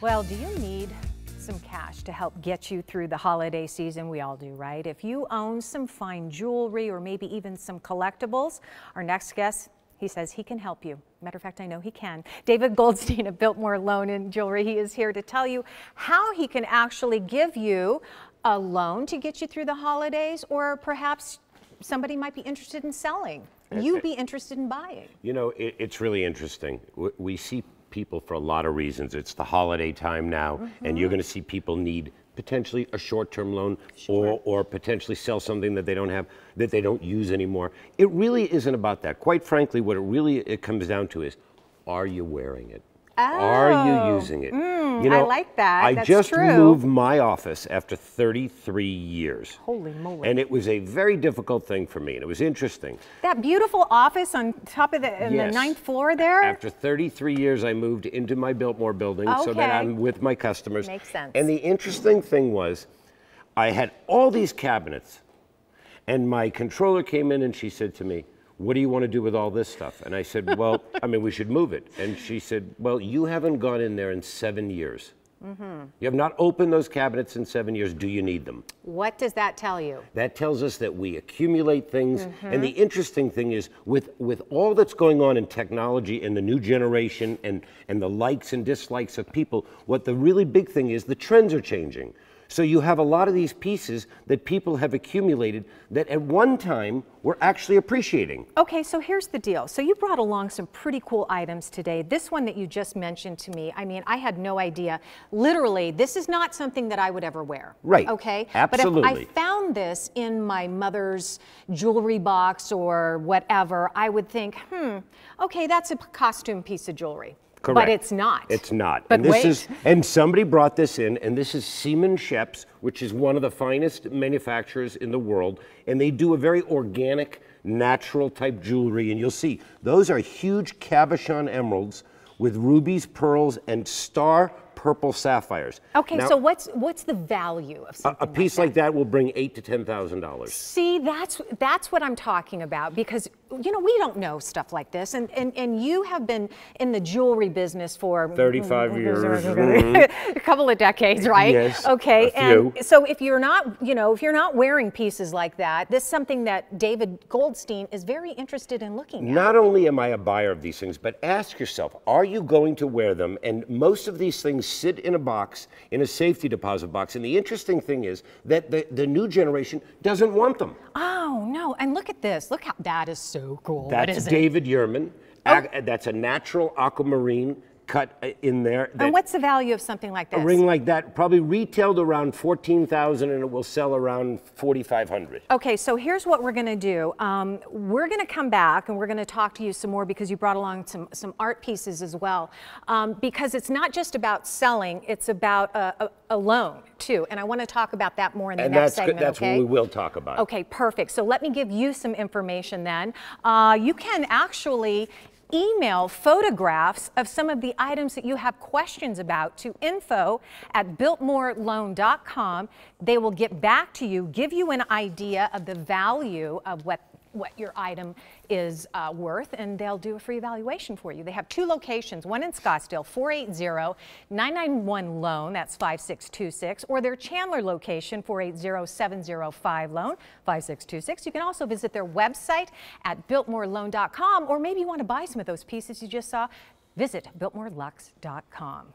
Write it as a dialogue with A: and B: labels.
A: Well, do you need some cash to help get you through the holiday season? We all do, right? If you own some fine jewelry or maybe even some collectibles, our next guest, he says he can help you. Matter of fact, I know he can. David Goldstein of Biltmore Loan and Jewelry. He is here to tell you how he can actually give you a loan to get you through the holidays, or perhaps somebody might be interested in selling. You'd be interested in buying. You know,
B: it's really interesting. We see people for a lot of reasons. It's the holiday time now, and you're going to see people need potentially a short-term loan, or potentially sell something that they don't have, that they don't use anymore. It really isn't about that. Quite frankly, what it comes down to is, are you wearing it?
A: Oh.
B: Are you using it? You know,
A: I like that.
B: That's just moved my office after 33 years.
A: Holy moly.
B: And it was a very difficult thing for me, and it was interesting.
A: That beautiful office on top of the 9th floor there?
B: After 33 years, I moved into my Biltmore building so that I'm with my customers.
A: Makes sense.
B: And the interesting thing was, I had all these cabinets, and my controller came in and she said to me, "What do you want to do with all this stuff?" And I said, well, I mean, we should move it. And she said, well, you haven't gone in there in 7 years. You have not opened those cabinets in 7 years. Do you need them?
A: What does that tell you?
B: That tells us that we accumulate things. And the interesting thing is, with all that's going on in technology and the new generation and the likes and dislikes of people, what the really big thing is, the trends are changing. So you have a lot of these pieces that people have accumulated that at one time were actually appreciating.
A: Okay, so here's the deal. So you brought along some pretty cool items today. This one that you just mentioned to me, I mean, I had no idea. Literally, this is not something that I would ever wear.
B: Right.
A: Okay?
B: Absolutely.
A: But if I found this in my mother's jewelry box or whatever, I would think, okay, that's a costume piece of jewelry.
B: Correct.
A: But it's not.
B: It's not.
A: But
B: and somebody brought this in, and this is Seaman Sheps, which is one of the finest manufacturers in the world, and they do a very organic, natural type jewelry, and you'll see those are huge cabochon emeralds with rubies, pearls, and star purple sapphires.
A: Okay,
B: now,
A: so what's the value of something
B: a piece like that will bring $8,000 to $10,000.
A: See, that's what I'm talking about, because you know, we don't know stuff like this, and you have been in the jewelry business for
B: 35 years,
A: a couple of decades, right?
B: Yes.
A: Okay, and so if you're not, if you're not wearing pieces like that, this is something that David Goldstein is very interested in looking at.
B: Not only am I a buyer of these things, but ask yourself, are you going to wear them? And most of these things sit in a box, in a safety deposit box. And the interesting thing is that the new generation doesn't want them.
A: Oh, no. And look at this. Look how that is so cool.
B: That's David Yerman. Oh. That's a natural aquamarine cut in there.
A: And what's the value of something like this?
B: A ring like that probably retailed around $14,000, and it will sell around $4,500.
A: Okay, so here's what we're going to do. We're going to come back and we're going to talk to you some more, because you brought along some art pieces as well. Because it's not just about selling, it's about a loan too. And I want to talk about that more in the next segment.
B: That's what we will talk about.
A: Okay, perfect. So let me give you some information then. You can actually email photographs of some of the items that you have questions about to info@biltmoreloan.com. They will get back to you, give you an idea of the value of what your item is worth, and they'll do a free evaluation for you. They have 2 locations, one in Scottsdale, 480-991-LOAN, that's 5626, or their Chandler location, 480-705-LOAN, 5626. You can also visit their website at biltmoreloan.com, or maybe you want to buy some of those pieces you just saw, visit biltmorelux.com.